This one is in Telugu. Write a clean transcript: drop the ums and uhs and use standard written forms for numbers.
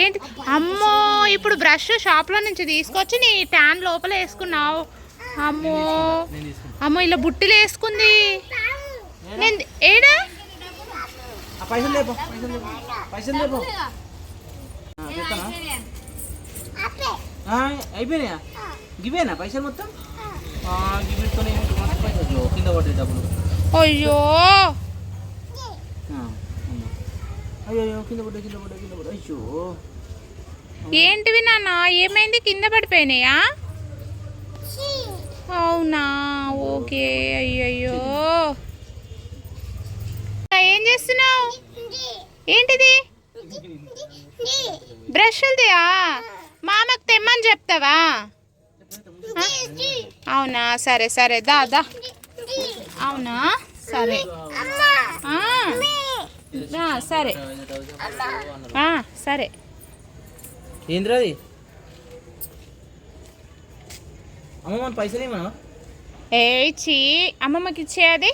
ఏంటి అమ్మో ఇప్పుడు బ్రష్ షాప్లో నుంచి తీసుకొచ్చి నీ ట్యాన్ లోపల వేసుకున్నావు. అమ్మో అమ్మో ఇలా బుట్టిలు వేసుకుంది. నేను ఏడా అయిపోయినాయా? గివేనా పైసలు మొత్తం? కింద పడ్డాయి డబ్బులు. అయ్యో అయ్యో కింద పడ్డాయి. అయ్యో ఏంటివి నాన్న? ఏమైంది? కింద పడిపోయినాయా? అవునా, ఓకే. అయ్యయ్యో ఏం చేస్తున్నావు? ఏంటిది? బ్రష్లదియా? మామకు తెమ్మని చెప్తావా? అవునా, సరే సరే దా దా. అవునా సరే సరే సరే. ఏంద్రది? అమ్మమ్మ పైసలు ఏమన్నా? ఏ ఇచ్చి అమ్మమ్మకి ఇచ్చేది.